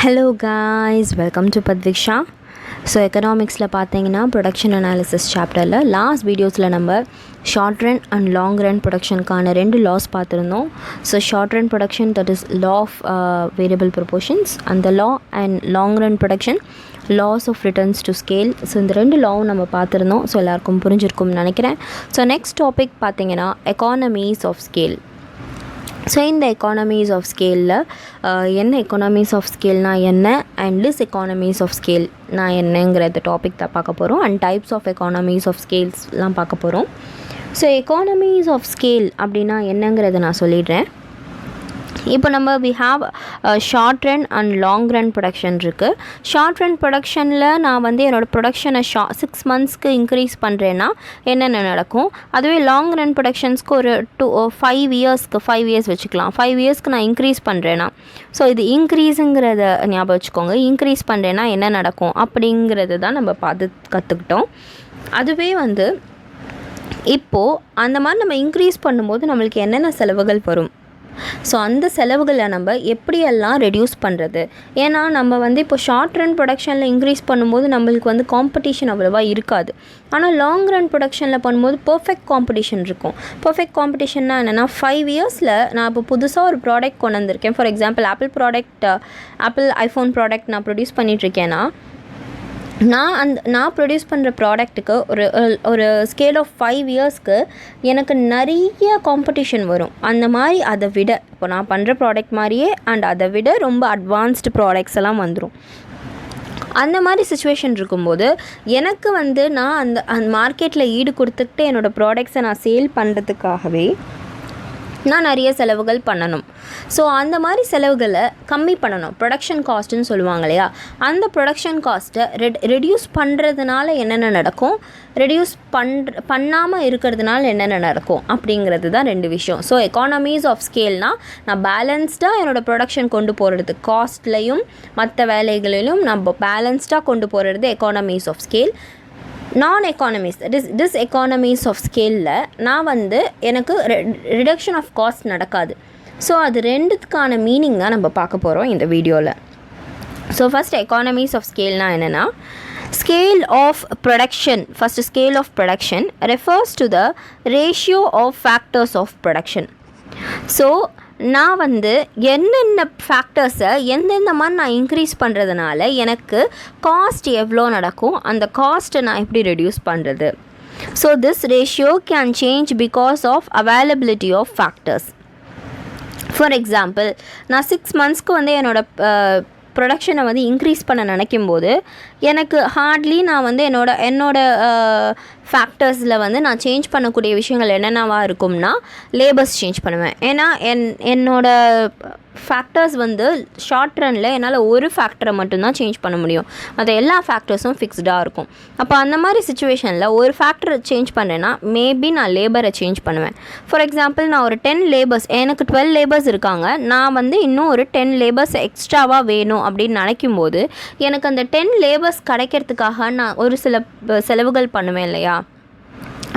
Hello guys, welcome to Padviksha. So economicsல பார்த்தீங்கன்னா production analysis சாப்டரில் last வீடியோஸில் நம்ம short run and long run ப்ரொடக்ஷனுக்கான 2 லாஸ் பார்த்துருந்தோம். So short run production that is law of variable proportions, அந்த law and long run production laws of returns to scale. So இந்த 2 லாவும் நம்ம பார்த்துருந்தோம். ஸோ எல்லாருக்கும் புரிஞ்சிருக்கும்னு நினைக்கிறேன். ஸோ நெக்ஸ்ட் டாபிக் பார்த்தீங்கன்னா எக்கானமீஸ் ஆஃப் ஸ்கேல். ஸோ இந்த எக்கானமீஸ் ஆஃப் ஸ்கேலில் என்ன எக்கானமீஸ் ஆஃப் ஸ்கேல்னால் என்ன அண்ட் டிஸ்எக்கானமீஸ் ஆஃப் ஸ்கேல்னால் என்னங்கிறத டாபிக் தான் பார்க்க போகிறோம். அண்ட் டைப்ஸ் ஆஃப் எக்கானமீஸ் ஆஃப் ஸ்கேல்ஸ்லாம் பார்க்க போகிறோம். ஸோ எக்கானமீஸ் ஆஃப் ஸ்கேல் அப்படின்னா என்னங்கிறத நான் சொல்லிடுறேன். இப்போ நம்ம we have short run and long run production இருக்குது. ஷார்ட் ரன் ப்ரொடக்ஷனில் நான் வந்து என்னோடய ப்ரொடக்ஷனை 6 மந்த்ஸ்க்கு இன்க்ரீஸ் பண்ணுறேன்னா என்னென்ன நடக்கும். அதுவே லாங் ரன் ப்ரொடக்ஷன்ஸ்க்கு ஒரு 5 இயர்ஸ் வச்சுக்கலாம். 5 இயர்ஸ்க்கு நான் இன்க்ரீஸ் பண்ணுறேன்னா, ஸோ இது இன்க்ரீஸுங்கிறத ஞாபகம் வச்சுக்கோங்க. இன்க்ரீஸ் பண்ணுறேன்னா என்ன நடக்கும் அப்படிங்கிறது தான் நம்ம பார்த்து கற்றுக்கிட்டோம். அதுவே வந்து இப்போது அந்த மாதிரி நம்ம இன்க்ரீஸ் பண்ணும்போது நம்மளுக்கு என்னென்ன செலவுகள் வரும், ஸோ அந்த செலவுகளை நம்ம எப்படியெல்லாம் ரெடியூஸ் பண்ணுறது. ஏன்னா நம்ம வந்து இப்போ ஷார்ட் ரன் ப்ரொடக்ஷனில் இன்க்ரீஸ் பண்ணும்போது நம்மளுக்கு வந்து காம்படிஷன் அவ்வளோவா இருக்காது. ஆனால் லாங் ரன் ப்ரொடக்ஷனில் பண்ணும்போது பர்ஃபெக்ட் காம்படிஷன் இருக்கும். பர்ஃபெக்ட் காம்படிஷன்னா என்னென்னா 5 இயர்ஸில் நான் இப்போ புதுசாக ஒரு ப்ராடக்ட் கொண்டு வந்திருக்கேன். For example apple iPhone product நான் ப்ரொடியூஸ் பண்ணிகிட்ருக்கேன்னா, நான் ப்ரொடியூஸ் பண்ணுற ப்ராடக்ட்டுக்கு ஒரு ஸ்கேல் ஆஃப் 5 இயர்ஸ்க்கு எனக்கு நிறைய காம்படிஷன் வரும். அந்த மாதிரி அதை விட இப்போ நான் பண்ணுற ப்ராடக்ட் மாதிரியே அண்ட் அதை விட ரொம்ப அட்வான்ஸ்டு ப்ராடக்ட்ஸ் எல்லாம் வந்துடும். அந்த மாதிரி சுச்சுவேஷன் இருக்கும்போது எனக்கு வந்து நான் அந்த மார்க்கெட்டில் ஈடு கொடுத்துக்கிட்டு என்னோடய ப்ராடக்ட்ஸை நான் சேல் பண்ணுறதுக்காகவே நான் நிறைய செலவுகள் பண்ணணும். ஸோ அந்த மாதிரி செலவுகளை கம்மி பண்ணணும். ப்ரொடக்ஷன் காஸ்ட்டுன்னு சொல்லுவாங்க இல்லையா, அந்த ப்ரொடக்ஷன் காஸ்ட்டை ரெடியூஸ் பண்ணுறதுனால என்னென்ன நடக்கும், ரெடியூஸ் பண்ணாமல் இருக்கிறதுனால என்னென்ன நடக்கும் அப்படிங்கிறது தான் 2 விஷயம். ஸோ எக்கானமீஸ் ஆஃப் ஸ்கேல்னால் நான் பேலன்ஸ்டாக என்னோடய ப்ரொடக்ஷன் கொண்டு போகிறது, காஸ்ட்லையும் மற்ற வேலைகளிலும் நம்ம பேலன்ஸ்டாக கொண்டு போகிறது எக்கானமீஸ் ஆஃப் ஸ்கேல். நான் எக்கானமீஸ் டிஸ்எக்கானமீஸ் ஆஃப் ஸ்கேலில் நான் வந்து எனக்கு ரிடக்ஷன் ஆஃப் காஸ்ட் நடக்காது. ஸோ அது 2த்துக்கான மீனிங் தான் நம்ம பார்க்க போகிறோம் இந்த வீடியோவில். ஸோ ஃபஸ்ட் எக்கானமீஸ் ஆஃப் ஸ்கேல்னால் என்னென்னா, scale of production, first scale of production refers to the ratio of factors of production. So நான் வந்து என்னென்ன ஃபேக்டர்ஸை எந்தெந்த மாதிரி நான் இன்க்ரீஸ் பண்ணுறதுனால எனக்கு காஸ்ட் எவ்வளோ நடக்கும், அந்த காஸ்ட்டை நான் எப்படி ரெடியூஸ் பண்ணுறது. So this ratio can change because of availability of factors. For example, நான் 6 மந்த்ஸ்க்கு வந்து என்னோடய ப்ரொடக்ஷனை வந்து இன்க்ரீஸ் பண்ண நினைக்கும்போது எனக்கு ஹார்ட்லி நான் வந்து என்னோட ஃபேக்டர்ஸில் வந்து நான் சேஞ்ச் பண்ணக்கூடிய விஷயங்கள் என்னென்னவாக இருக்கும்னா, லேபர்ஸ் சேஞ்ச் பண்ணுவேன். ஏன்னா என்னோடய ஃபேக்டர்ஸ் வந்து ஷார்ட் ரனில் என்னால் ஒரு ஃபேக்டரை மட்டும்தான் சேஞ்ச் பண்ண முடியும். மற்ற எல்லா ஃபேக்டர்ஸும் ஃபிக்ஸ்டாக இருக்கும். அப்போ அந்த மாதிரி சுச்சுவேஷனில் ஒரு ஃபேக்டரை சேஞ்ச் பண்ணுறேன்னா மேபி நான் லேபரை சேஞ்ச் பண்ணுவேன். ஃபார் எக்ஸாம்பிள், நான் ஒரு 10 லேபர்ஸ், எனக்கு 12 லேபர்ஸ் இருக்காங்க, நான் வந்து இன்னும் ஒரு 10 லேபர்ஸ் எக்ஸ்ட்ராவாக வேணும் அப்படின்னு நினைக்கும்போது எனக்கு அந்த 10 லேபர்ஸ் கிடைக்கிறதுக்காக நான் ஒரு சில செலவுகள் பண்ணுவேன் இல்லையா.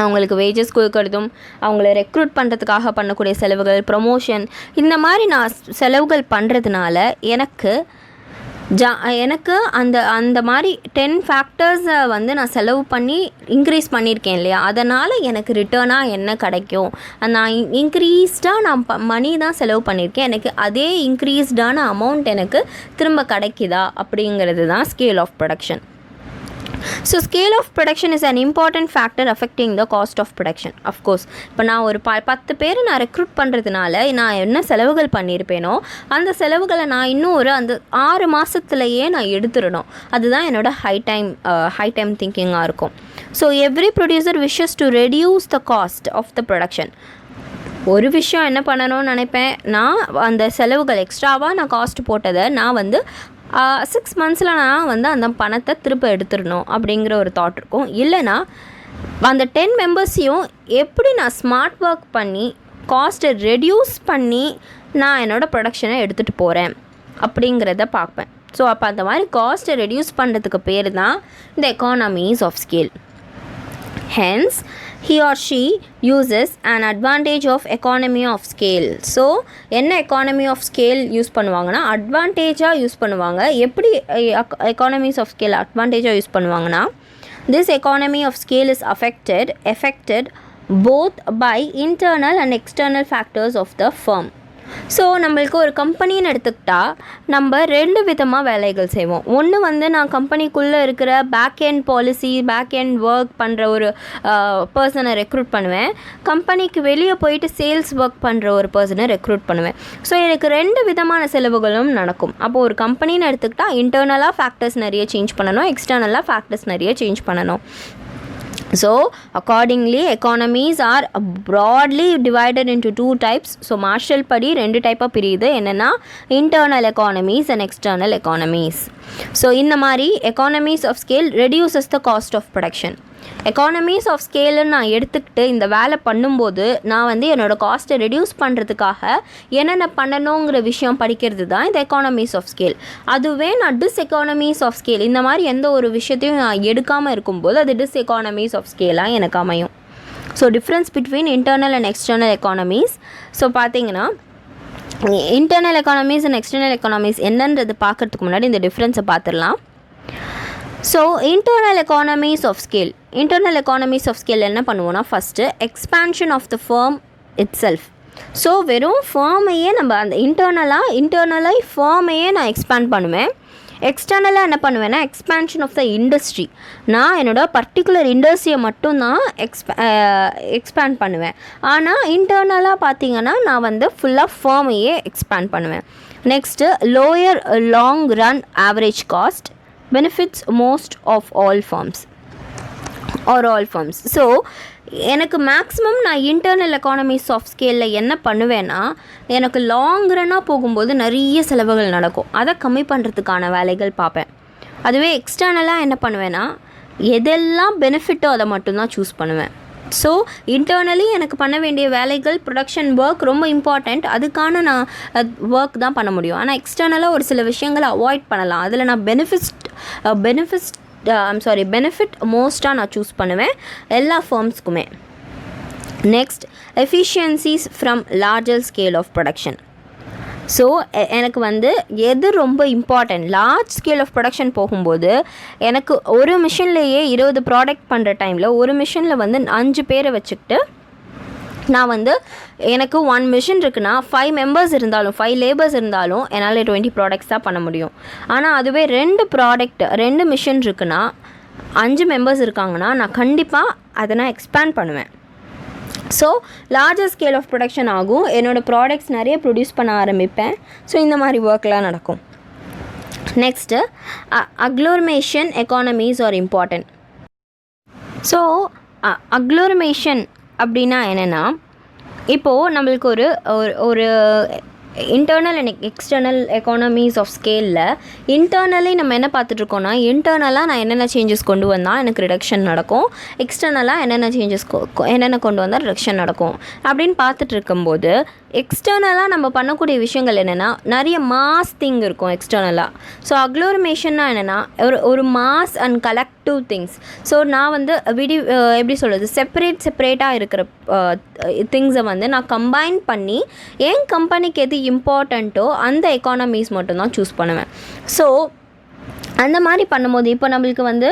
அவங்களுக்கு வேஜஸ் கொடுக்கறதும், அவங்கள ரெக்ரூட் பண்ணுறதுக்காக பண்ணக்கூடிய செலவுகள், ப்ரொமோஷன், இந்த மாதிரி நான் செலவுகள் பண்ணுறதுனால எனக்கு அந்த மாதிரி 10 ஃபேக்டர்ஸை வந்து நான் செலவு பண்ணி இன்க்ரீஸ் பண்ணியிருக்கேன் இல்லையா, அதனால் எனக்கு ரிட்டர்னாக என்ன கிடைக்கும். நான் இன்க்ரீஸ்டாக நான் மணி தான் செலவு பண்ணியிருக்கேன், எனக்கு அதே இன்க்ரீஸ்டான அமௌண்ட் எனக்கு திரும்ப கிடைக்குதா அப்படிங்கிறது தான் scale of production. So scale of production is an important factor affecting the cost of production. Of course, இப்போ நான் ஒரு 10 பேரை நான் ரெக்ரூட் பண்ணுறதுனால நான் என்ன செலவுகள் பண்ணியிருப்பேனோ அந்த செலவுகளை நான் இன்னும் அந்த 6 மாதத்துலையே நான் எடுத்துடணும். அதுதான் என்னோட ஹை டைம் திங்கிங்காக இருக்கும். So every producer wishes to reduce the cost of the production. ஒரு விஷயம் என்ன பண்ணணும்னு நினைப்பேன், நான் அந்த செலவுகள் எக்ஸ்ட்ராவாக நான் காஸ்ட் போட்டதை நான் வந்து 6 மந்த்ஸில் நான் வந்து அந்த பணத்தை திரும்ப எடுத்துடணும் அப்படிங்கிற ஒரு தாட் இருக்கும். இல்லைனா அந்த 10 மெம்பர்ஸையும் எப்படி நான் ஸ்மார்ட் ஒர்க் பண்ணி காஸ்ட்டை ரெடியூஸ் பண்ணி நான் என்னோடய ப்ரொடக்ஷனை எடுத்துகிட்டு போகிறேன் அப்படிங்கிறத பார்ப்பேன். ஸோ அப்போ அந்த மாதிரி காஸ்ட்டை ரெடியூஸ் பண்ணுறதுக்கு பேர் தான் இந்த economies of scale. Hence, he or she uses an advantage of economy of scale. So என்ன economy of scale யூஸ் பண்ணுவாங்கன்னா அட்வான்டேஜாக யூஸ் பண்ணுவாங்க. எப்படி economies of scale அட்வான்டேஜாக யூஸ் பண்ணுவாங்கன்னா, this economy of scale is affected both by internal and external factors of the firm. So நம்மளுக்கு ஒரு கம்பெனின்னு எடுத்துக்கிட்டால் நம்ம 2 விதமாக வேலைகள் செய்வோம். ஒன்று வந்து நான் கம்பெனிக்குள்ளே இருக்கிற back end policy, back end work பண்ணுற ஒரு பர்சனை ரெக்ரூட் பண்ணுவேன். கம்பெனிக்கு வெளியே போயிட்டு சேல்ஸ் ஒர்க் பண்ணுற ஒரு பர்சனை ரெக்ரூட் பண்ணுவேன். ஸோ எனக்கு 2 விதமான செலவுகளும் நடக்கும். அப்போது ஒரு கம்பெனின்னு எடுத்துக்கிட்டால் இன்டர்னலாக ஃபேக்டர்ஸ் நிறைய சேஞ்ச் பண்ணணும், எக்ஸ்டர்னலாக ஃபேக்டர்ஸ் நிறைய சேஞ்ச் பண்ணணும். So accordingly economies are broadly divided into 2 types. So Marshall படி 2 டைப்பாக பிரியுது. என்னென்னா internal economies and external economies. So இந்த மாதிரி economies of scale reduces the cost of production. Economies of ஸ்கேலுன்னு நான் எடுத்துக்கிட்டு இந்த வேலை பண்ணும்போது நான் வந்து என்னோடய காஸ்ட்டை ரெடியூஸ் பண்ணுறதுக்காக என்னென்ன பண்ணணுங்கிற விஷயம் படிக்கிறது தான் இந்த எக்கானமிஸ் ஆஃப் ஸ்கேல். அதுவே நான் டிஸ்எக்கானமிஸ் ஆஃப் ஸ்கேல் இந்த மாதிரி எந்த ஒரு விஷயத்தையும் நான் எடுக்காமல் இருக்கும்போது அது டிஸ்எக்கானமிஸ் ஆஃப் ஸ்கேலாக எனக்கு அமையும். So difference between internal and external economies. So பார்த்தீங்கன்னா internal economies and external economies என்னன்றது பார்க்குறதுக்கு முன்னாடி இந்த டிஃப்ரென்ஸை பார்த்துடலாம். So internal economies of scale என்ன பண்ணுவோன்னா, first expansion of the firm itself. So வெறும் ஃபர்மையே நம்ம அந்த இன்டர்னலாக ஃபர்மையே நான் எக்ஸ்பேண்ட் பண்ணுவேன். எக்ஸ்டர்னலாக என்ன பண்ணுவேன்னா எக்ஸ்பேன்ஷன் ஆஃப் த இண்டஸ்ட்ரி. நான் என்னோடய பர்டிகுலர் இண்டஸ்ட்ரியை மட்டும் தான் எக்ஸ்பேண்ட் பண்ணுவேன். ஆனால் இன்டர்னலாக பார்த்தீங்கன்னா நான் வந்து ஃபுல்லாக ஃபர்மையே எக்ஸ்பேண்ட் பண்ணுவேன். Next lower long run average cost benefits most of all firms. So எனக்கு மேக்ஸிமம் நான் இன்டர்னல் எக்கானமிஸ் ஆஃப் ஸ்கேலில் என்ன பண்ணுவேன்னா, எனக்கு லாங் ரன்னாக போகும்போது நிறைய செலவுகள் நடக்கும், அதை கம்மி பண்ணுறதுக்கான வேலைகள் பார்ப்பேன். அதுவே எக்ஸ்டர்னலாக என்ன பண்ணுவேன்னா எதெல்லாம் பெனிஃபிட்டோ அதை மட்டும்தான் சூஸ் பண்ணுவேன். ஸோ இன்டர்னலி எனக்கு பண்ண வேண்டிய வேலைகள் ப்ரொடக்ஷன் ஒர்க் ரொம்ப இம்பார்ட்டண்ட், அதுக்கான நான் ஒர்க் தான் பண்ண முடியும். ஆனால் எக்ஸ்டர்னலாக ஒரு சில விஷயங்களை அவாய்ட் பண்ணலாம். அதில் நான் பெனிஃபிட் மோஸ்ட்டாக நான் சூஸ் பண்ணுவேன் எல்லா ஃபர்ம்ஸ்க்குமே. Next efficiencies from larger scale of production. So எனக்கு வந்து எது ரொம்ப important, large scale of production போகும்போது எனக்கு ஒரு மிஷின்லேயே 20 ப்ராடக்ட் பண்ணுற டைமில் ஒரு மிஷினில் வந்து 5 பேரை வச்சுக்கிட்டு நான் வந்து எனக்கு 1 மிஷின் இருக்குன்னா 5 மெம்பர்ஸ் இருந்தாலும் 5 லேபர்ஸ் இருந்தாலும் என்னால் 20 ப்ராடக்ட்ஸ் தான் பண்ண முடியும். ஆனால் அதுவே 2 மிஷின் இருக்குன்னா 5 மெம்பர்ஸ் இருக்காங்கன்னா நான் கண்டிப்பாக அதை நான் எக்ஸ்பேண்ட் பண்ணுவேன். So larger scale of production ஆகும், என்னோடய ப்ராடக்ட்ஸ் நிறைய ப்ரொடியூஸ் பண்ண ஆரம்பிப்பேன். ஸோ இந்த மாதிரி ஒர்க்லாம் நடக்கும். Next agglomeration economies are important. So agglomeration அப்படின்னா என்னென்னா, இப்போது நம்மளுக்கு ஒரு internal and external economies of ஸ்கேலில் இன்டர்னலி நம்ம என்ன பார்த்துட்ருக்கோன்னா, இன்டர்னலாக நான் என்னென்ன சேஞ்சஸ் கொண்டு வந்தால் எனக்கு ரிடக்ஷன் நடக்கும், எக்ஸ்டர்னலாக என்னென்ன கொண்டு வந்தால் ரிடக்ஷன் நடக்கும் அப்படின்னு பார்த்துட்டு இருக்கும்போது, எக்ஸ்டர்னலாக நம்ம பண்ணக்கூடிய விஷயங்கள் என்னென்னா நிறைய மாஸ் திங் இருக்கும் எக்ஸ்டர்னலாக. ஸோ அக்ளோமரேஷன்னா என்னென்னா ஒரு mass and collective things. So நான் வந்து எப்படி சொல்கிறது, செப்பரேட்டாக இருக்கிற திங்ஸை வந்து நான் கம்பைன் பண்ணி என் கம்பெனிக்கு எது இம்பார்ட்டண்ட்டோ அந்த எக்கானமிஸ் மட்டும்தான் சூஸ் பண்ணுவேன். ஸோ அந்த மாதிரி பண்ணும்போது இப்போ நம்மளுக்கு வந்து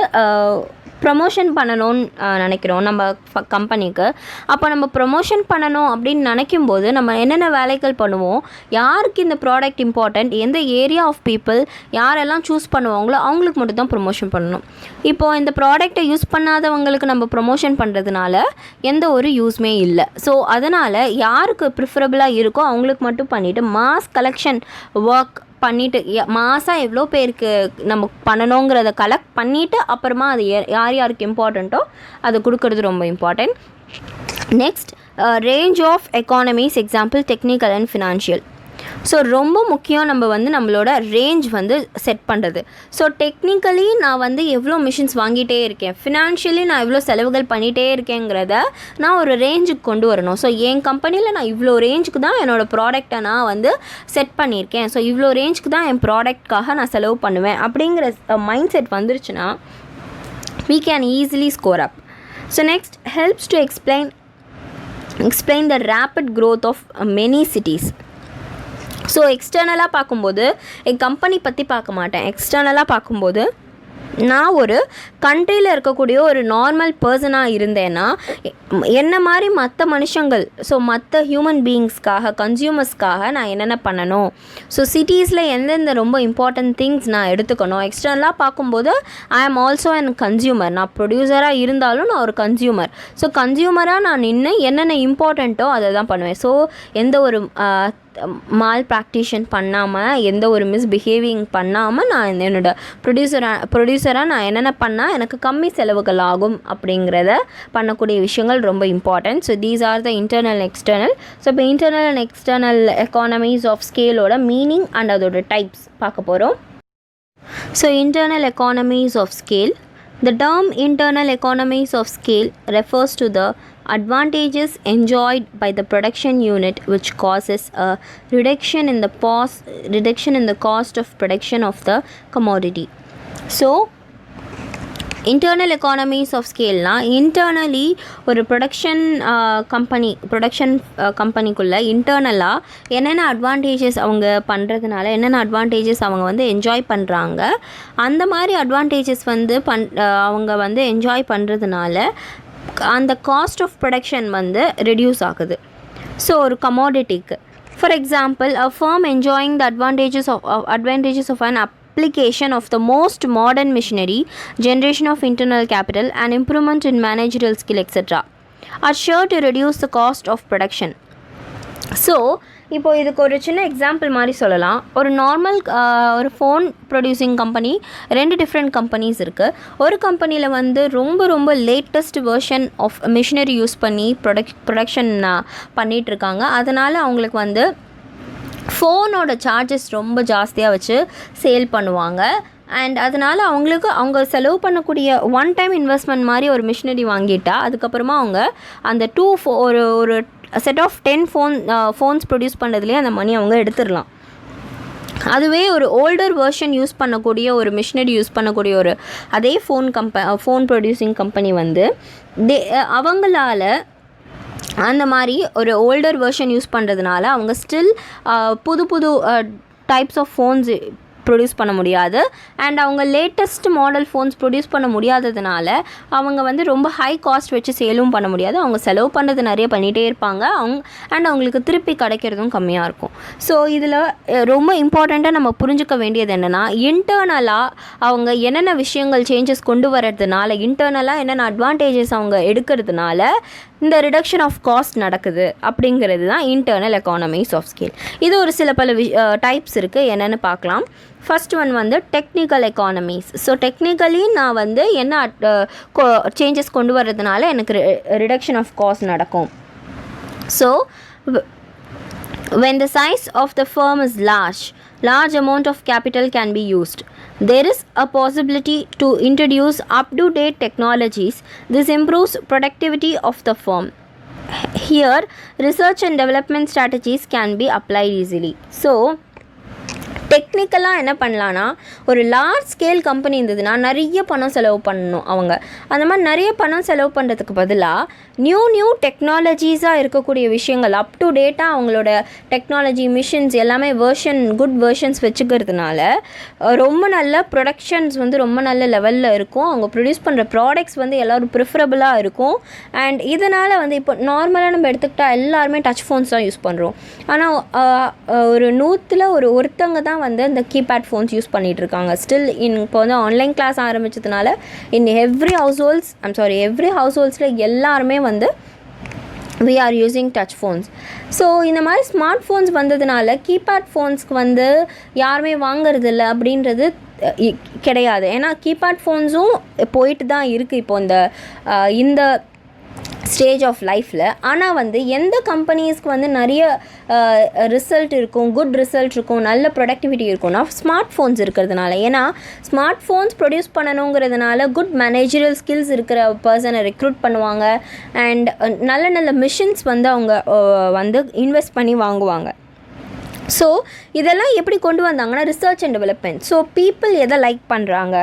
ப்ரமோஷன் பண்ணணும்னு நினைக்கிறோம் நம்ம கம்பெனிக்கு. அப்போ நம்ம ப்ரமோஷன் பண்ணணும் அப்படின்னு நினைக்கும்போது நம்ம என்னென்ன வேலைகள் பண்ணுவோம், யாருக்கு இந்த ப்ராடக்ட் இம்பார்ட்டண்ட், எந்த ஏரியா ஆஃப் பீப்புள் யாரெல்லாம் சூஸ் பண்ணுவாங்களோ அவங்களுக்கு மட்டும் தான் ப்ரமோஷன் பண்ணணும். இப்போது இந்த ப்ராடக்டை யூஸ் பண்ணாதவங்களுக்கு நம்ம ப்ரமோஷன் பண்ணுறதுனால எந்த ஒரு யூஸ்மே இல்லை. ஸோ அதனால் யாருக்கு ப்ரிஃபரபுளாக இருக்கோ அவங்களுக்கு மட்டும் பண்ணிவிட்டு மாஸ் கலெக்ஷன் ஒர்க் பண்ணிவிட்டு மாதம் எவ்வளோ பேருக்கு நம்ம பண்ணணுங்கிறத கலெக்ட் பண்ணிவிட்டு அப்புறமா அது யாருக்கு இம்பார்ட்டண்ட்டோ அதை கொடுக்கறது ரொம்ப important. Next range of economies, example technical and financial. So ரொம்ப முக்கியம் நம்ம வந்து நம்மளோட ரேஞ்ச் வந்து செட் பண்ணுறது. ஸோ டெக்னிக்கலி நான் வந்து எவ்வளோ மிஷின்ஸ் வாங்கிட்டே இருக்கேன், ஃபினான்ஷியலி நான் எவ்வளோ செலவுகள் பண்ணிகிட்டே இருக்கேங்கிறத நான் ஒரு ரேஞ்சுக்கு கொண்டு வரணும். ஸோ என் கம்பெனியில் நான் இவ்வளோ ரேஞ்சுக்கு தான் என்னோடய ப்ராடக்டை நான் வந்து செட் பண்ணியிருக்கேன், ஸோ இவ்வளோ ரேஞ்சுக்கு தான் என் ப்ராடக்ட்காக நான் செலவு பண்ணுவேன் அப்படிங்கிற மைண்ட் செட் வந்துருச்சுன்னா we can easily score up. So next helps to explain the rapid growth of many cities. So எக்ஸ்டர்னலாக பார்க்கும்போது கம்பெனி பற்றி பார்க்க மாட்டேன். எக்ஸ்டர்னலாக பார்க்கும்போது நான் ஒரு கண்ட்ரியில் இருக்கக்கூடிய ஒரு நார்மல் பர்சனாக இருந்தேன்னா என்ன மாதிரி மற்ற மனுஷங்கள், ஸோ மற்ற ஹியூமன் பீயிங்ஸ்க்காக கன்சியூமர்ஸ்க்காக நான் என்னென்ன பண்ணணும், ஸோ சிட்டிஸில் எந்தெந்த ரொம்ப இம்பார்ட்டன்ட் திங்ஸ் நான் எடுத்துக்கணும். எக்ஸ்டர்னலாக பார்க்கும்போது ஐ ஆம் ஆல்சோ அன் கன்சியூமர். நான் ப்ரொடியூசராக இருந்தாலும் நான் ஒரு கன்சியூமர். ஸோ கன்சியூமராக நான் நின்று என்னென்ன இம்பார்ட்டண்ட்டோ அதை தான் பண்ணுவேன். ஸோ எந்த ஒரு மால் ப்ராக்டிஷன் பண்ணாமல், எந்த ஒரு மிஸ்பிஹேவிங் பண்ணாமல் நான் என்னோடய ப்ரொடியூசராக நான் என்னென்ன பண்ணால் எனக்கு கம்மி செலவுகள் ஆகும் அப்படிங்கிறத பண்ணக்கூடிய விஷயங்கள் ரொம்ப important. So these are the internal external. So இப்போ internal and external economies of ஸ்கேலோட மீனிங் அண்ட் அதோட டைப்ஸ் பார்க்க போகிறோம். So internal economies of scale. The term internal economies of scale refers to the advantages enjoyed by the production unit which causes a reduction in the cost of production of the commodity. So internal economies of ஸ்கேல்னால் internally ஒரு production கம்பெனிக்குள்ளே இன்டர்னலாக என்னென்ன advantages அவங்க பண்ணுறதுனால என்னென்ன advantages அவங்க வந்து என்ஜாய் பண்ணுறாங்க, அந்த மாதிரி அட்வான்டேஜஸ் வந்து அவங்க வந்து என்ஜாய் பண்ணுறதுனால அந்த காஸ்ட் ஆஃப் ப்ரொடக்ஷன் வந்து ரெடியூஸ் ஆகுது. ஸோ ஒரு கமோடிட்டிக்கு for example a firm enjoying the advantages of an application of the most modern machinery, generation of internal capital and improvement in managerial skill etc. are sure to reduce the cost of production. So இப்போ இதுக்கு ஒரு சின்ன example மாதிரி சொல்லலாம். ஒரு normal ஒரு phone producing company, 2 different companies இருக்குது. ஒரு கம்பெனியில் வந்து ரொம்ப latest version of machinery use பண்ணி ப்ரொடக்ஷன் பண்ணிகிட்ருக்காங்க. அதனால் அவங்களுக்கு வந்து ஃபோனோட சார்ஜஸ் ரொம்ப ஜாஸ்தியாக வச்சு சேல் பண்ணுவாங்க. அண்ட் அதனால் அவங்க செலவு பண்ணக்கூடிய ஒன் டைம் இன்வெஸ்ட்மெண்ட் மாதிரி ஒரு மிஷினரி வாங்கிட்டா அதுக்கப்புறமா அவங்க அந்த ஒரு செட் ஆஃப் 10 ஃபோன்ஸ் ப்ரொடியூஸ் பண்ணுறதுலேயே அந்த மணி அவங்க எடுத்துடலாம். அதுவே ஒரு ஓல்டர் வெர்ஷன் யூஸ் பண்ணக்கூடிய ஒரு மிஷினரி யூஸ் பண்ணக்கூடிய ஒரு அதே ஃபோன் ப்ரொடியூசிங் கம்பெனி வந்து அவங்களால அந்த மாதிரி ஒரு ஓல்டர் வெர்ஷன் யூஸ் பண்ணுறதுனால அவங்க ஸ்டில் புது டைப்ஸ் ஆஃப் ஃபோன்ஸ் ப்ரொடியூஸ் பண்ண முடியாது. அண்ட் அவங்க லேட்டஸ்ட் மாடல் ஃபோன்ஸ் ப்ரொடியூஸ் பண்ண முடியாததுனால அவங்க வந்து ரொம்ப ஹை காஸ்ட் வச்சு சேலும் பண்ண முடியாது. அவங்க செலவு பண்ணுறது நிறைய பண்ணிகிட்டே இருப்பாங்க. அவங்களுக்கு திருப்பி கிடைக்கிறதும் கம்மியாக இருக்கும். ஸோ இதில் ரொம்ப இம்பார்ட்டண்ட்டாக நம்ம புரிஞ்சுக்க வேண்டியது என்னென்னா, இன்டர்னலாக அவங்க என்னென்ன விஷயங்கள் சேஞ்சஸ் கொண்டு வர்றதுனால, இன்டர்னலாக என்னென்ன அட்வான்டேஜஸ் அவங்க எடுக்கிறதுனால இந்த ரிடக்ஷன் ஆஃப் காஸ்ட் நடக்குது அப்படிங்கிறது தான் இன்டர்னல் எக்கானமிஸ் ஆஃப் ஸ்கேல். இது ஒரு சில பல டைப்ஸ் இருக்குது, என்னென்னு பார்க்கலாம். ஃபர்ஸ்ட் ஒன் வந்து டெக்னிக்கல் எக்கானமிஸ். ஸோ டெக்னிக்கலி நான் வந்து என்ன சேஞ்சஸ் கொண்டு வர்றதுனால எனக்கு ரிடக்ஷன் ஆஃப் காஸ்ட் நடக்கும். So when the size of the firm is large amount of capital can be used. There is a possibility to introduce up-to-date technologies. This improves productivity of the firm. Here, research and development strategies can be applied easily. So, டெக்னிக்கலாக என்ன பண்ணலான்னா, ஒரு large scale company இருந்ததுன்னா நிறைய பணம் செலவு பண்ணணும். அவங்க அந்த மாதிரி நிறைய பணம் செலவு பண்ணுறதுக்கு பதிலாக நியூ டெக்னாலஜிஸாக இருக்கக்கூடிய விஷயங்கள் அப் டு டேட்டாக அவங்களோட டெக்னாலஜி மிஷின்ஸ் எல்லாமே குட் வெர்ஷன்ஸ் வச்சுக்கிறதுனால ரொம்ப நல்ல ப்ரொடக்ஷன்ஸ் வந்து ரொம்ப நல்ல லெவலில் இருக்கும். அவங்க ப்ரொடியூஸ் பண்ணுற ப்ராடக்ட்ஸ் வந்து எல்லோரும் ப்ரிஃபரபுளாக இருக்கும். அண்ட் இதனால் வந்து இப்போ நார்மலாக நம்ம எடுத்துக்கிட்டால் எல்லாருமே டச் ஃபோன்ஸ் தான் யூஸ் பண்ணுறோம். ஆனால் ஒரு 100ல் ஒருத்தங்க தான் வந்து இந்த கீபேட் ஃபோன்ஸ் யூஸ் பண்ணிகிட்டு இருக்காங்க. ஸ்டில் இப்போ வந்து ஆன்லைன் கிளாஸ் ஆரம்பிச்சதுனால எவ்ரி ஹவுஸ்ஹோல்ட்ஸில் எல்லாருமே வந்து we are using touch phones. So இந்த மாதிரி ஸ்மார்ட் ஃபோன்ஸ் வந்ததுனால கீபேட் ஃபோன்ஸ்க்கு வந்து யாருமே வாங்கிறதில்ல அப்படின்றது கிடையாது. ஏன்னா கீபேட் ஃபோன்ஸும் போயிட்டு தான் இருக்குது இப்போ இந்த ஸ்டேஜ் ஆஃப் லைஃப்பில். ஆனால் வந்து எந்த கம்பெனிஸ்க்கு வந்து நிறைய ரிசல்ட் இருக்கும், குட் ரிசல்ட் இருக்கும், நல்ல ப்ரொடக்டிவிட்டி இருக்கும்னா ஸ்மார்ட் ஃபோன்ஸ் இருக்கிறதுனால. ஏன்னா ஸ்மார்ட் ஃபோன்ஸ் ப்ரொடியூஸ் பண்ணணுங்கிறதுனால குட் மேனேஜரியல் ஸ்கில்ஸ் இருக்கிற பர்சனை ரெக்ரூட் பண்ணுவாங்க. அண்ட் நல்ல மிஷின்ஸ் வந்து அவங்க வந்து இன்வெஸ்ட் பண்ணி வாங்குவாங்க. ஸோ இதெல்லாம் எப்படி கொண்டு வந்தாங்கன்னா research and development. So people எதை லைக் பண்ணுறாங்க,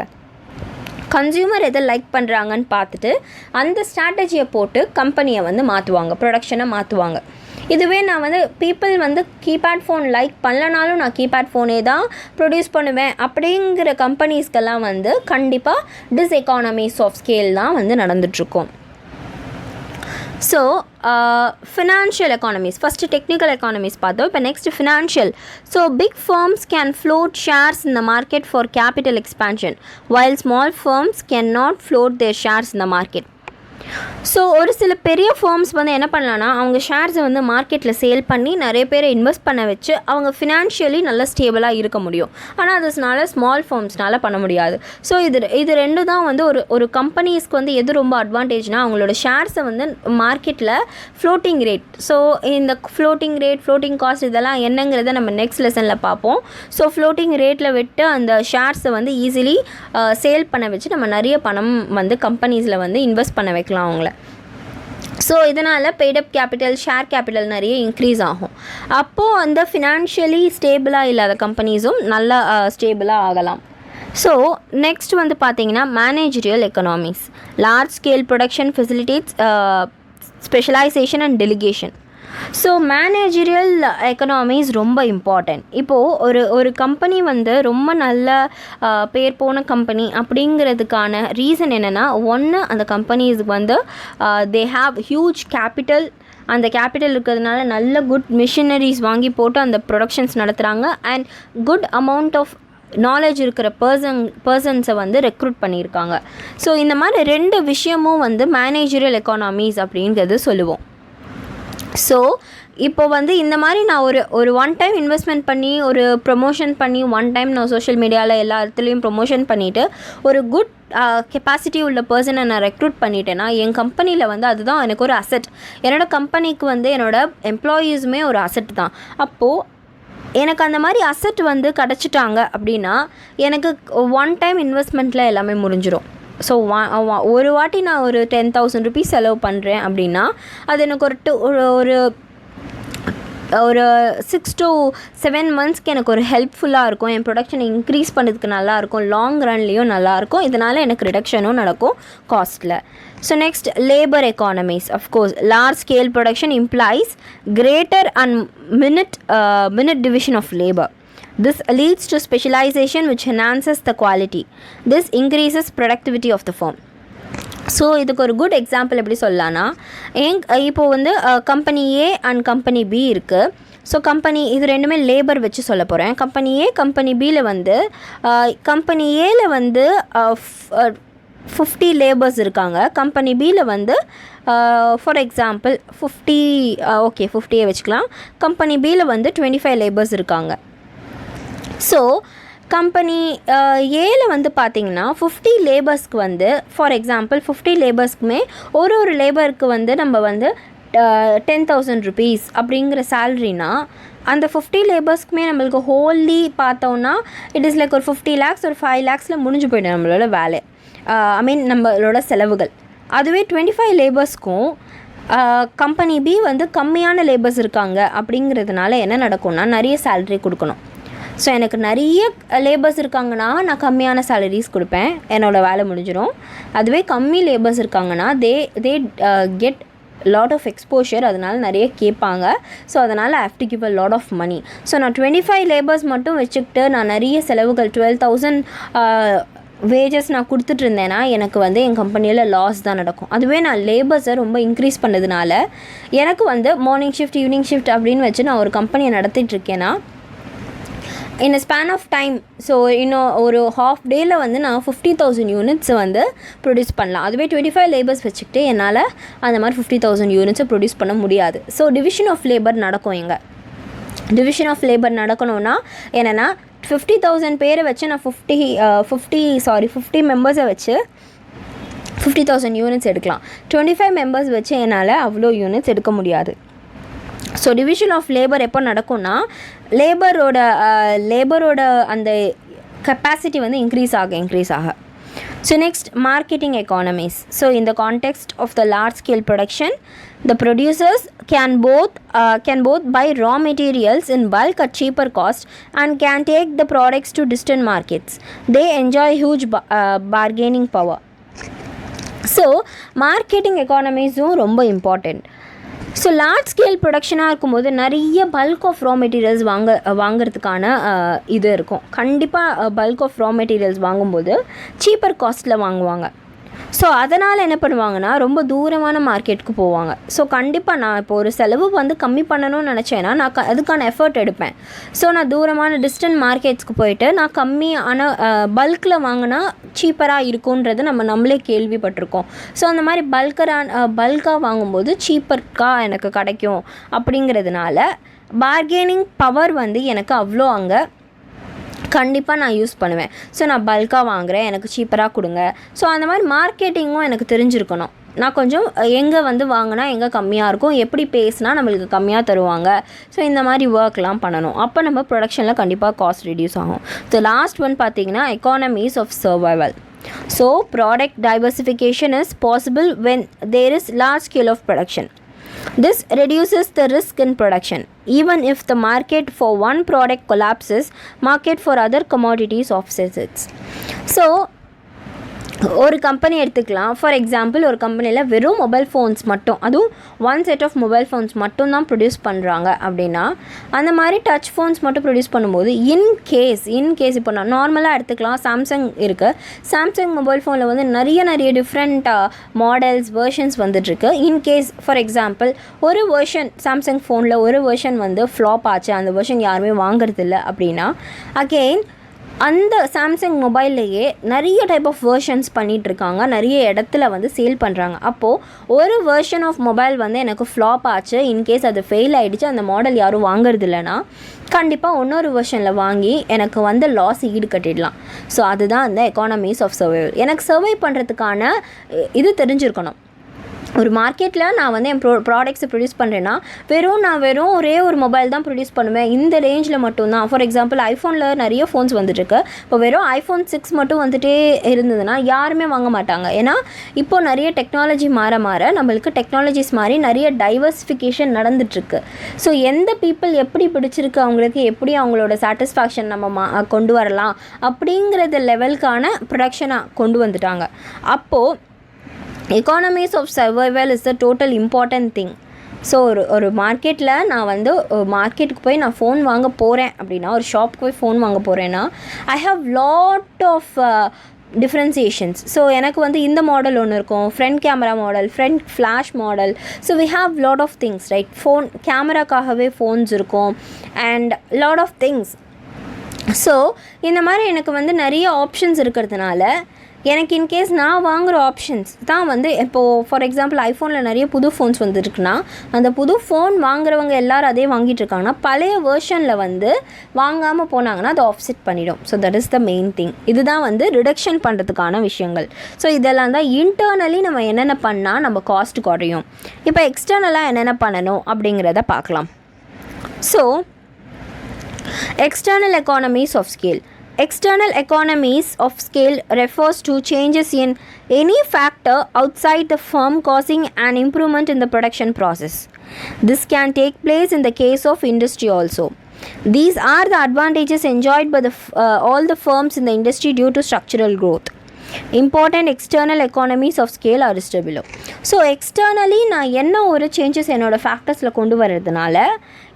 கன்சியூமர் எதை லைக் பண்ணுறாங்கன்னு பார்த்துட்டு அந்த ஸ்ட்ராட்டஜியை போட்டு கம்பெனியை வந்து மாற்றுவாங்க, ப்ரொடக்ஷனை மாற்றுவாங்க. இதுவே நான் வந்து பீப்புள் வந்து கீபேட் ஃபோன் லைக் பண்ணலனாலும் நான் கீபேட் ஃபோனே தான் ப்ரொடியூஸ் பண்ணுவேன் அப்படிங்கிற கம்பெனிஸ்க்கெல்லாம் வந்து கண்டிப்பாக டிஸ்எகானமிஸ் ஆஃப் ஸ்கேல் தான் வந்து நடந்துகிட்ருக்கோம். So financial economies, first technical economies பார்த்தோம். இப்போ next financial. So big firms can float shares in the market for capital expansion while small firms cannot float their shares in the market. So ஒரு சில பெரிய forms வந்து என்ன பண்ணலான்னா அவங்க ஷேர்ஸை வந்து மார்க்கெட்டில் சேல் பண்ணி நிறைய பேரை இன்வெஸ்ட் பண்ண வச்சு அவங்க ஃபினான்ஷியலி நல்ல ஸ்டேபிளாக இருக்க முடியும். ஆனால் அதனால ஸ்மால் ஃபார்ம்ஸ்னால் பண்ண முடியாது. ஸோ இது ரெண்டு தான் வந்து ஒரு கம்பெனிஸ்க்கு வந்து எது ரொம்ப அட்வான்டேஜ்னால் அவங்களோட ஷேர்ஸை வந்து மார்க்கெட்டில் ஃப்ளோட்டிங் ரேட். ஸோ இந்த ஃப்ளோட்டிங் ரேட், ஃப்ளோட்டிங் காஸ்ட் இதெல்லாம் என்னங்கிறத நம்ம நெக்ஸ்ட் லெசனில் பார்ப்போம். ஸோ ஃப்ளோட்டிங் ரேட்டில் விட்டு அந்த ஷேர்ஸை வந்து ஈஸிலி சேல் பண்ண வச்சு நம்ம நிறைய பணம் வந்து கம்பெனிஸில் வந்து இன்வெஸ்ட் பண்ண வைக்கலாம் அவங்கள. ஸோ இதனால் பெய்டப் கேபிட்டல், ஷேர் கேபிட்டல் நிறைய இன்க்ரீஸ் ஆகும். அப்போது அந்த ஃபினான்ஷியலி ஸ்டேபிளாக இல்லாத கம்பெனிஸும் நல்லா ஸ்டேபிளாக ஆகலாம். ஸோ நெக்ஸ்ட் வந்து பார்த்திங்கன்னா managerial economies, large scale production facilitates specialisation and delegation. So managerial economies ரொம்ப இம்பார்ட்டன்ட். இப்போது ஒரு கம்பெனி வந்து ரொம்ப நல்ல பேர் போன கம்பெனி அப்படிங்கிறதுக்கான ரீசன் என்னென்னா, ஒன்று அந்த கம்பெனிஸ்க்கு வந்து தே ஹாவ் ஹியூஜ் கேபிட்டல். அந்த கேபிட்டல் இருக்கிறதுனால நல்ல குட் மிஷினரிஸ் வாங்கி போட்டு அந்த ப்ரொடக்ஷன்ஸ் நடத்துகிறாங்க. And good amount of knowledge இருக்கிற பர்சன்ஸை வந்து ரெக்ரூட் பண்ணியிருக்காங்க. ஸோ இந்த மாதிரி ரெண்டு விஷயமும் வந்து மேனேஜரியல் எக்கானமிஸ் அப்படிங்கிறது சொல்லுவோம். ஸோ இப்போ வந்து இந்த மாதிரி நான் ஒரு ஒன் டைம் இன்வெஸ்ட்மெண்ட் பண்ணி ஒரு ப்ரொமோஷன் பண்ணி ஒன் டைம் நான் சோஷியல் மீடியாவில் எல்லா இடத்துலையும் ப்ரொமோஷன் பண்ணிவிட்டு ஒரு குட் கெப்பாசிட்டி உள்ள பர்சனை நான் ரெக்ரூட் பண்ணிட்டேன்னா என் கம்பெனியில் வந்து அதுதான் எனக்கு ஒரு அசெட். என்னோடய கம்பெனிக்கு வந்து என்னோடய எம்ப்ளாயீஸுமே ஒரு அசெட் தான். அப்போது எனக்கு அந்த மாதிரி அசெட் வந்து கிடச்சிட்டாங்க அப்படின்னா எனக்கு ஒன் டைம் இன்வெஸ்ட்மெண்ட்டில் எல்லாமே முடிஞ்சிடும். ஸோ ஒரு வாட்டி நான் ஒரு 10,000 rupees செலவு பண்ணுறேன் அப்படின்னா அது எனக்கு ஒரு 6 to 7 monthsக்கு எனக்கு ஒரு ஹெல்ப்ஃபுல்லாக இருக்கும். என் ப்ரொடக்ஷனை இன்க்ரீஸ் பண்ணதுக்கு நல்லாயிருக்கும், லாங் ரன்லேயும் நல்லாயிருக்கும். இதனால் எனக்கு ரிடக்ஷனும் நடக்கும் காஸ்ட்டில். So next labour economies. Of course large scale production employs greater and minute division of labor. This leads to specialization which enhances the quality. This increases productivity of the firm. So இதுக்கு ஒரு good example எப்படி சொல்லலான்னா, இப்போது வந்து company A and company B இருக்குது. So company இது ரெண்டுமே labour வச்சு சொல்ல போகிறேன். கம்பெனி ஏ கம்பெனி பியில் வந்து கம்பெனி ஏல வந்து 50 லேபர்ஸ் இருக்காங்க. கம்பெனி பியில் வந்து ஃபார் எக்ஸாம்பிள் 50 வச்சுக்கலாம். கம்பெனி பியில் வந்து 25 லேபர்ஸ் இருக்காங்க. ஸோ கம்பெனி ஏல வந்து பார்த்திங்கன்னா 50 லேபர்ஸ்க்கு வந்து ஃபார் எக்ஸாம்பிள் 50 லேபர்ஸ்க்குமே ஒரு லேபருக்கு வந்து நம்ம வந்து 10,000 rupees அப்படிங்கிற சேலரினா அந்த 50 லேபர்ஸ்க்குமே நம்மளுக்கு ஹோல்லி பார்த்தோன்னா இட் இஸ் லைக் ஒரு 50 lakhs ஒரு 5 lakhsல முடிஞ்சு போய்டும் நம்மளோட வேலை, நம்மளோட செலவுகள். அதுவே 25 லேபர்ஸ்க்கும் கம்பெனி பி வந்து கம்மியான லேபர்ஸ் இருக்காங்க அப்படிங்கிறதுனால என்ன நடக்கும்னா நிறைய சேலரி கொடுக்கணும். ஸோ எனக்கு நிறைய லேபர்ஸ் இருக்காங்கன்னா நான் கம்மியான சேலரிஸ் கொடுப்பேன், என்னோடய வேலை முடிஞ்சிடும். அதுவே கம்மி லேபர்ஸ் இருக்காங்கன்னா they get lot of exposure, அதனால் நிறைய கேட்பாங்க. ஸோ அதனால் I have to give a lot of money. So நான் 25 லேபர்ஸ் மட்டும் வச்சுக்கிட்டு நான் நிறைய செலவுகள் 12,000 வேஜஸ் நான் கொடுத்துட்டு இருந்தேன்னா எனக்கு வந்து என் கம்பெனியில் லாஸ் தான் நடக்கும். அதுவே நான் லேபர்ஸை ரொம்ப இன்க்ரீஸ் பண்ணதுனால எனக்கு வந்து மார்னிங் ஷிஃப்ட் ஈவினிங் ஷிஃப்ட் அப்படின்னு வச்சு நான் ஒரு கம்பெனியை நடத்திட்டு இருக்கேன்னா in a span of time, so இன்னும் ஒரு ஹாஃப் டேயில் வந்து நான் 50,000 யூனிட்ஸை வந்து ப்ரொடியூஸ் பண்ணலாம். அதுவே 25 லேபர்ஸ் வச்சுக்கிட்டு என்னால் அந்த மாதிரி 50,000 யூனிட்ஸை ப்ரொடியூஸ் பண்ண முடியாது. ஸோ டிவிஷன் ஆஃப் லேபர் நடக்கும். டிவிஷன் ஆஃப் லேபர் நடக்கணும்னா என்னென்னா 50,000 பேரை வச்சு நான் 50 மெம்பர்ஸை வச்சு 50,000 யூனிட்ஸ் எடுக்கலாம். 25 மெம்பர்ஸ் வச்சு என்னால் அவ்வளோ யூனிட்ஸ் எடுக்க முடியாது. ஸோ டிவிஷன் ஆஃப் லேபர் எப்போ நடக்கும்னா லேபரோட அந்த கெப்பாசிட்டி வந்து இன்க்ரீஸ் ஆக. So next marketing economies. So இந்த context of the large scale production The producers can both buy raw materials in bulk at cheaper cost and can take the products to distant markets. They enjoy huge bargaining power. So marketing economies ரொம்ப important. So large scale ப்ரொடக்ஷனாக இருக்கும்போது நிறைய bulk of raw materials வாங்கிறதுக்கான இது இருக்கும். கண்டிப்பாக bulk of raw materials வாங்கும்போது cheaper காஸ்ட்டில் வாங்குவாங்க. So அதனால் என்ன பண்ணுவாங்கன்னா ரொம்ப தூரமான மார்க்கெட்டுக்கு போவாங்க. ஸோ கண்டிப்பாக நான் இப்போ ஒரு செலவு வந்து கம்மி பண்ணணும்னு நினச்சேன்னா நான் அதுக்கான எஃபர்ட் எடுப்பேன். ஸோ நான் தூரமான டிஸ்டன்ட் மார்க்கெட்ஸ்க்கு போயிட்டு நான் கம்மியான பல்கில் வாங்கினா சீப்பராக இருக்குன்றது நம்மளே கேள்விப்பட்டிருக்கோம். ஸோ அந்த மாதிரி பல்காக வாங்கும்போது சீப்பர்க்காக எனக்கு கிடைக்கும் அப்படிங்கிறதுனால பார்கெனிங் பவர் வந்து எனக்கு அவ்வளோ அங்கே கண்டிப்பாக நான் யூஸ் பண்ணுவேன். ஸோ நான் பல்காக வாங்குகிறேன், எனக்கு சீப்பராக கொடுங்க. ஸோ அந்த மாதிரி மார்க்கெட்டிங்கும் எனக்கு தெரிஞ்சிருக்கணும். நான் கொஞ்சம் எங்கே வந்து வாங்கினா எங்கே கம்மியாக இருக்கும், எப்படி பேசினா நம்மளுக்கு கம்மியாக தருவாங்க. ஸோ இந்த மாதிரி ஒர்க்லாம் பண்ணணும். அப்போ நம்ம ப்ரொடக்ஷனில் கண்டிப்பாக காஸ்ட் ரெடியூஸ் ஆகும். ஸோ லாஸ்ட் ஒன் பார்த்திங்கன்னா economies of survival. So product diversification is possible when there is large scale of production. This reduces the risk in production. Even if the market for one product collapses, market for other commodities offsets it. So ஒரு கம்பெனி எடுத்துக்கலாம். For example ஒரு கம்பெனியில் வெறும் mobile phones மட்டும், அதுவும் one set of mobile phones மட்டும் தான் ப்ரொடியூஸ் பண்ணுறாங்க அப்படின்னா அந்த மாதிரி டச் ஃபோன்ஸ் மட்டும் ப்ரொடியூஸ் பண்ணும்போது இன்கேஸ் இப்போ நான் நார்மலாக எடுத்துக்கலாம். சாம்சங் இருக்குது. சாம்சங் மொபைல் ஃபோனில் வந்து நிறைய டிஃப்ரெண்ட் மாடல்ஸ் வெர்ஷன்ஸ் வந்துட்டுருக்கு. இன்கேஸ் ஃபார் எக்ஸாம்பிள் ஒரு வெர்ஷன் சாம்சங் ஃபோனில் ஒரு வெர்ஷன் வந்து ஃப்ளாப் ஆச்சு, அந்த வெர்ஷன் யாருமே வாங்குறதில்ல அப்படின்னா அகெயின் அந்த சாம்சங் மொபைல்லையே நிறைய டைப் ஆஃப் வெர்ஷன்ஸ் பண்ணிகிட்ருக்காங்க, நிறைய இடத்துல வந்து சேல் பண்ணுறாங்க. அப்போது ஒரு வெர்ஷன் ஆஃப் மொபைல் வந்து எனக்கு ஃப்ளாப் ஆச்சு, இன்கேஸ் அது ஃபெயில் ஆகிடுச்சு, அந்த மாடல் யாரும் வாங்குறது இல்லைன்னா கண்டிப்பாக இன்னொரு வெர்ஷனில் வாங்கி எனக்கு வந்து லாஸ் ஈடு கட்டிடலாம். ஸோ அதுதான் அந்த எக்கானமீஸ் ஆஃப் சர்வைவல். எனக்கு சர்வை பண்ணுறதுக்கான இது தெரிஞ்சிருக்கணும். ஒரு மார்க்கெட்டில் நான் வந்து என் ப்ராடக்ட்ஸை ப்ரொடியூஸ் பண்ணுறேன்னா வெறும் ஒரே ஒரு மொபைல் தான் ப்ரொடியூஸ் பண்ணுவேன், இந்த ரேஞ்சில் மட்டும்தான். ஃபார் எக்ஸாம்பிள் ஐஃபோனில் நிறைய ஃபோன்ஸ் வந்துட்டுருக்கு. இப்போ வெறும் ஐஃபோன் 6 மட்டும் வந்துட்டே இருந்ததுன்னா யாருமே வாங்க மாட்டாங்க. ஏன்னா இப்போது நிறைய டெக்னாலஜி மாற நம்மளுக்கு டெக்னாலஜிஸ் மாதிரி நிறைய டைவர்சிஃபிகேஷன் நடந்துகிட்ருக்கு. ஸோ எந்த பீப்புள் எப்படி பிடிச்சிருக்கு, அவங்களுக்கு எப்படி அவங்களோட சாட்டிஸ்ஃபேக்ஷன் நம்ம கொண்டு வரலாம் அப்படிங்கிறது லெவலுக்கான ப்ரொடக்ஷனாக கொண்டு வந்துட்டாங்க. அப்போது economies of survival is the total important thing. So ஒரு மார்க்கெட்டில் நான் வந்து மார்க்கெட்டுக்கு போய் நான் ஃபோன் வாங்க போகிறேன் அப்படின்னா, ஒரு ஷாப்புக்கு போய் ஃபோன் வாங்க போகிறேன்னா I have lot of differentiations. So எனக்கு வந்து இந்த மாடல் ஒன்று இருக்கும், front camera model, front flash model. So we have lot of things, right? Phone கேமராக்காகவே ஃபோன்ஸ் இருக்கும் and lot of things. So இந்த மாதிரி எனக்கு வந்து நிறைய ஆப்ஷன்ஸ் இருக்கிறதுனால எனக்கு இன்கேஸ் நான் வாங்குகிற ஆப்ஷன்ஸ் தான் வந்து இப்போது ஃபார் எக்ஸாம்பிள் ஐஃபோனில் நிறைய புது ஃபோன்ஸ் வந்துருக்குன்னா அந்த புது ஃபோன் வாங்குறவங்க எல்லோரும் அதே வாங்கிட்டு இருக்காங்கன்னா பழைய வேர்ஷனில் வந்து வாங்காமல் போனாங்கன்னா அதை ஆஃப்செட் பண்ணிடும். So that is the main thing. இதுதான் வந்து ரிடக்ஷன் பண்ணுறதுக்கான விஷயங்கள். ஸோ இதெல்லாம் தான் இன்டர்னலி நம்ம என்னென்ன பண்ணால் நம்ம காஸ்ட் குறையும். இப்போ எக்ஸ்டர்னலாக என்னென்ன பண்ணணும் அப்படிங்கிறத பார்க்கலாம். So external economies of scale. External economies of scale refers to changes in any factor outside the firm causing an improvement in the production process. This can take place in the case of industry also. These are the advantages enjoyed by all the firms in the industry due to structural growth. Important external economies of scale are listed below. So externally நான் என்ன ஒரு changes என்னோடய ஃபேக்டர்ஸில் கொண்டு வர்றதுனால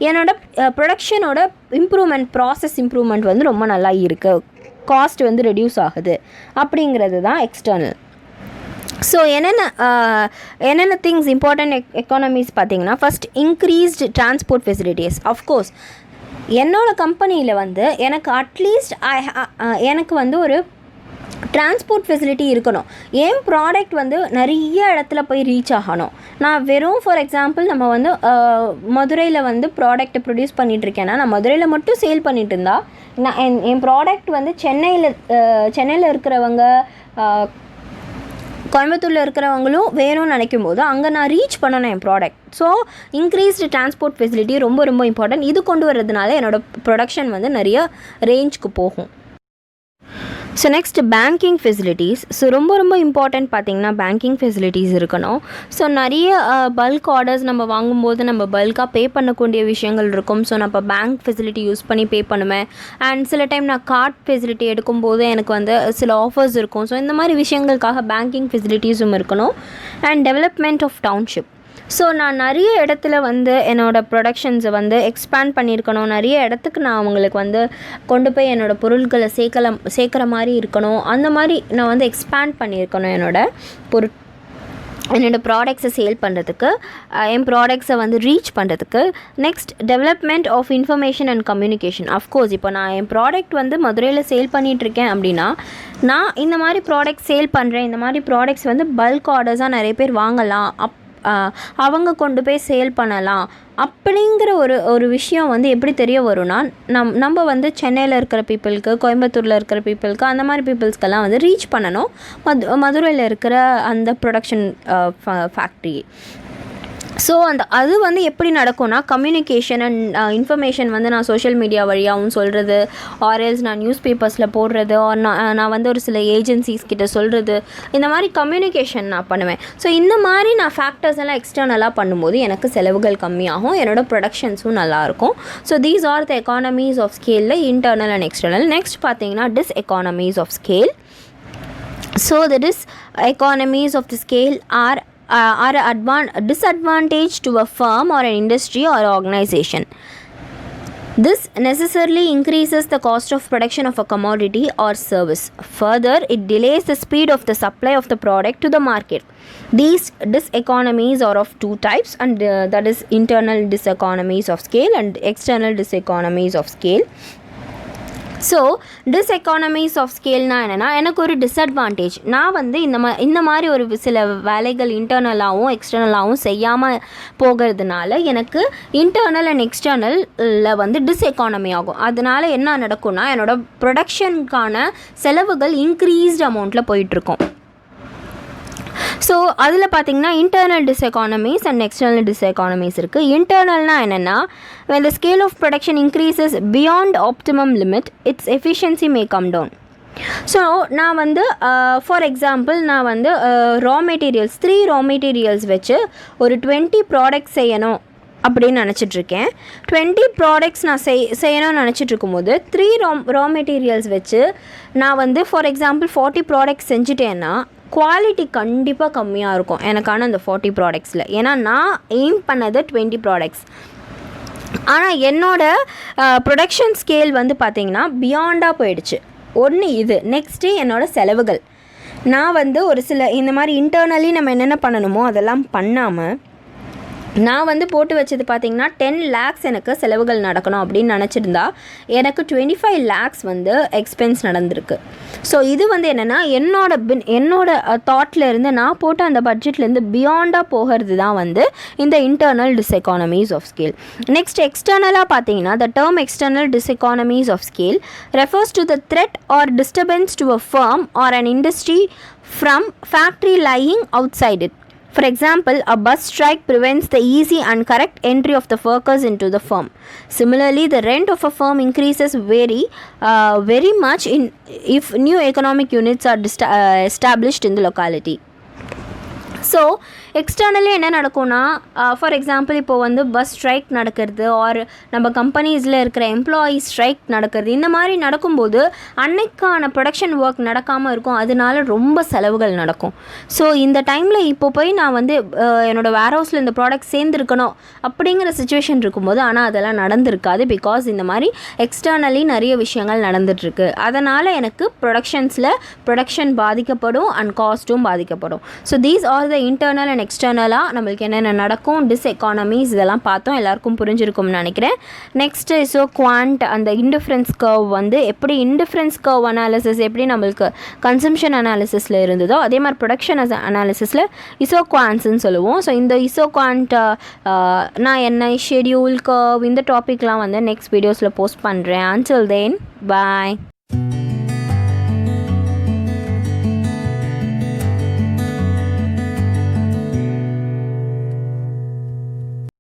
என்னோடய ப்ரொடக்ஷனோட improvement, process improvement வந்து ரொம்ப நல்லா இருக்குது, காஸ்ட் வந்து ரெடியூஸ் ஆகுது அப்படிங்கிறது தான் எக்ஸ்டர்னல். ஸோ என்னென்ன திங்ஸ் இம்பார்ட்டன்ட் எக்கானமிஸ் பார்த்தீங்கன்னா, first increased transport facilities. Of course என்னோடய கம்பெனியில் வந்து எனக்கு அட்லீஸ்ட் எனக்கு வந்து ஒரு டிரான்ஸ்போர்ட் ஃபெசிலிட்டி இருக்கணும். ஏன் ப்ராடக்ட் வந்து நிறைய இடத்துல போய் ரீச் ஆகணும். நான் வெறும் ஃபார் எக்ஸாம்பிள் நம்ம வந்து மதுரையில் வந்து ப்ராடக்ட்டை ப்ரொடியூஸ் பண்ணிகிட்ருக்கேன்னா நான் மதுரையில் மட்டும் சேல் பண்ணிகிட்டு இருந்தால் நான் என் ப்ராடக்ட் வந்து சென்னையில் இருக்கிறவங்க, கோயம்புத்தூரில் இருக்கிறவங்களும் வேணும்னு நினைக்கும் போது அங்கே நான் ரீச் பண்ணணும் என் product. So increased transport facility ரொம்ப ரொம்ப இம்பார்ட்டன்ட். இது கொண்டு வர்றதுனால என்னோடய ப்ரொடக்ஷன் வந்து நிறைய ரேஞ்சுக்கு போகும். So next banking facilities. So ரொம்ப இம்பார்ட்டன்ட் பார்த்திங்கன்னா பேங்கிங் ஃபெசிலிட்டிஸ் இருக்கணும். ஸோ நிறைய பல்க் ஆர்டர்ஸ் நம்ம வாங்கும்போது நம்ம பல்காக பே பண்ணக்கூடிய விஷயங்கள் இருக்கும். ஸோ நான் இப்போ பேங்க் ஃபெசிலிட்டி யூஸ் பண்ணி பே பண்ணுவேன். அண்ட் சில டைம் நான் கார்ட் ஃபெசிலிட்டி எடுக்கும்போது எனக்கு வந்து சில ஆஃபர்ஸ் இருக்கும். ஸோ இந்த மாதிரி விஷயங்களுக்காக பேங்கிங் ஃபெசிலிட்டிஸும் இருக்கணும். And development of township. So நான் நிறைய இடத்துல வந்து என்னோடய ப்ரொடக்ஷன்ஸை வந்து எக்ஸ்பேண்ட் பண்ணியிருக்கணும். நிறைய இடத்துக்கு நான் அவங்களுக்கு வந்து கொண்டு போய் என்னோடய பொருட்களை சேர்க்குற மாதிரி இருக்கணும். அந்த மாதிரி நான் வந்து எக்ஸ்பேண்ட் பண்ணியிருக்கணும் என்னோடய ப்ராடக்ட்ஸை சேல் பண்ணுறதுக்கு, என் ப்ராடக்ட்ஸை வந்து ரீச் பண்ணுறதுக்கு. Next development of information and communication. Of course இப்போ நான் என் ப்ராடக்ட் வந்து மதுரையில் சேல் பண்ணிகிட்ருக்கேன் அப்படின்னா நான் இந்த மாதிரி ப்ராடக்ட் சேல் பண்ணுறேன், இந்த மாதிரி ப்ராடக்ட்ஸ் வந்து பல்க் ஆர்டர்ஸாக நிறைய பேர் வாங்கலாம், அவங்க கொண்டு போய் சேல் பண்ணலாம் அப்படிங்கிற ஒரு விஷயம் வந்து எப்படி தெரிய வரும்னா நம்ம வந்து சென்னையில் இருக்கிற பீப்புளுக்கு, கோயம்புத்தூரில் இருக்கிற பீப்புளுக்கு, அந்த மாதிரி பீப்புள்ஸ்க்கெல்லாம் வந்து ரீச் பண்ணணும் மதுரையில் இருக்கிற அந்த ப்ரொடக்ஷன் ஃபேக்ட்ரி. ஸோ அது வந்து எப்படி நடக்கும்னா கம்யூனிகேஷன் அண்ட் இன்ஃபர்மேஷன் வந்து நான் சோஷியல் மீடியா வழியாகவும் சொல்கிறது, ஆர்எல்ஸ் நான் நியூஸ் பேப்பர்ஸில் போடுறது, ஆர் நான் வந்து ஒரு சில ஏஜென்சிஸ் கிட்ட சொல்கிறது, இந்த மாதிரி கம்யூனிகேஷன் நான் பண்ணுவேன். ஸோ இந்த மாதிரி நான் ஃபேக்டர்ஸ் எல்லாம் எக்ஸ்டர்னலாக பண்ணும்போது எனக்கு செலவுகள் கம்மியாகும், என்னோடய ப்ரொடக்ஷன்ஸும் நல்லாயிருக்கும். So these are the economies of ஸ்கேலில் இன்டர்னல் அண்ட் எக்ஸ்டர்னல். நெக்ஸ்ட் பார்த்தீங்கன்னா diseconomies of scale. So the diseconomies of the scale are disadvantage to a firm or an industry or organization. This necessarily increases the cost of production of a commodity or service. Further, it delays the speed of the supply of the product to the market. These diseconomies are of two types, and that is internal diseconomies of scale and external diseconomies of scale. ஸோ diseconomies of ஸ்கேல்னால் என்னென்னா, எனக்கு ஒரு disadvantage, நான் வந்து இந்த மாதிரி ஒரு சில வேலைகள் இன்டர்னலாகவும் எக்ஸ்டர்னலாகவும் செய்யாமல் போகிறதுனால எனக்கு இன்டர்னல் அண்ட் எக்ஸ்டர்னலில் வந்து டிஸ்எக்கானமி ஆகும். அதனால் என்ன நடக்கும்னா என்னோடய ப்ரொடக்ஷனுக்கான செலவுகள் இன்க்ரீஸ்ட் அமௌண்ட்டில் போயிட்டுருக்கும். ஸோ அதில் பார்த்திங்கன்னா இன்டர்னல் டிஸ்எக்கானமிஸ் அண்ட் எக்ஸ்டர்னல் டிஸ்எக்கானமிஸ் இருக்குது. இன்டர்னல்னால் என்னென்னா, when the scale of production increases beyond optimum limit, its efficiency may come down. So நான் வந்து ஃபார் எக்ஸாம்பிள் நான் வந்து ரா மெட்டீரியல்ஸ் 3 ரா மெட்டீரியல்ஸ் வச்சு ஒரு 20 ப்ராடக்ட்ஸ் செய்யணும் அப்படின்னு நினச்சிட்ருக்கேன். 20 ப்ராடக்ட்ஸ் நான் செய்யணும்னு நினச்சிட்ருக்கும்போது 3 ரா மெட்டீரியல்ஸ் வச்சு நான் வந்து ஃபார் எக்ஸாம்பிள் 40 ப்ராடக்ட்ஸ் செஞ்சுட்டேன்னா குவாலிட்டி கண்டிப்பாக கம்மியாக இருக்கும் எனக்கான அந்த 40 ப்ராடக்ட்ஸில். ஏன்னா நான் எய்ம் பண்ணது 20 ப்ராடக்ட்ஸ். ஆனால் என்னோடய ப்ரொடக்ஷன் ஸ்கேல் வந்து பார்த்திங்கன்னா பியாண்டாக போயிடுச்சு. ஒன்று இது. நெக்ஸ்ட்டு என்னோடய செலவுகள். நான் வந்து ஒரு சில இந்த மாதிரி இன்டர்னலி நம்ம என்னென்ன பண்ணணுமோ அதெல்லாம் பண்ணாமல் நான் வந்து போட்டு வச்சது பார்த்திங்கன்னா 10 lakhs எனக்கு செலவுகள் நடக்கணும் அப்படின்னு நினச்சிருந்தா எனக்கு 25 lakhs வந்து எக்ஸ்பென்ஸ் நடந்திருக்கு. ஸோ இது வந்து என்னென்னா என்னோட தாட்டில் இருந்து நான் போட்ட அந்த பட்ஜெட்லேருந்து பியாண்டாக போகிறது தான் வந்து இந்த இன்டர்னல் டிஸ்எக்கானமிஸ் ஆஃப் ஸ்கேல். நெக்ஸ்ட் எக்ஸ்டர்னலாக பார்த்தீங்கன்னா the term external diseconomies of scale refers to the threat or disturbance to a firm or an industry from factory lying outside it. For example, a bus strike prevents the easy and correct entry of the workers into the firm. Similarly, the rent of a firm increases very much if new economic units are established in the locality. So externally என்ன நடக்கும்னா, for example இப்போ வந்து bus strike நடக்கிறது, R நம்ம கம்பெனிஸில் இருக்கிற employees strike நடக்கிறது, இந்த மாதிரி நடக்கும்போது அன்னைக்கான ப்ரொடக்ஷன் ஒர்க் நடக்காமல் இருக்கும். அதனால ரொம்ப செலவுகள் நடக்கும். ஸோ இந்த டைமில் இப்போ போய் நான் வந்து என்னோடய வேர்ஹவுஸில் இந்த ப்ராடக்ட் சேர்ந்துருக்கணும் அப்படிங்கிற சுச்சுவேஷன் இருக்கும்போது ஆனால் அதெல்லாம் நடந்திருக்காது. பிகாஸ் இந்த மாதிரி எக்ஸ்டர்னலி நிறைய விஷயங்கள் நடந்துகிட்ருக்கு. அதனால் எனக்கு ப்ரொடக்ஷன் பாதிக்கப்படும் அண்ட் காஸ்ட்டும் பாதிக்கப்படும். So these are the internal and எக்ஸ்டர்னலாக நம்மளுக்கு என்னென்ன நடக்கும், டிஸ்எக்கானமிஸ் இதெல்லாம் பார்த்தோம். எல்லாருக்கும் புரிஞ்சிருக்கும்னு நினைக்கிறேன். நெக்ஸ்ட்டு ஸோ குவான்ட் அந்த இன்டிஃபரன்ஸ் கர்வ் வந்து எப்படி இன்டிஃபரன்ஸ் கர்வ் அனாலிசிஸ் எப்படி நம்மளுக்கு கன்சம்ஷன் அனாலிசிஸில் இருந்ததோ அதே மாதிரி ப்ரொடக்ஷன் அனாலிசிஸில் இசோகுவான்ட்ஸ்ன்னு சொல்லுவோம். ஸோ இந்த இசோகுவான்ட் நான் என்ன ஷெடியூல் கர்வ் இந்த டாப்பிக்லாம் வந்து நெக்ஸ்ட் வீடியோஸில் போஸ்ட் பண்ணுறேன். அன்டில் தென் பாய்.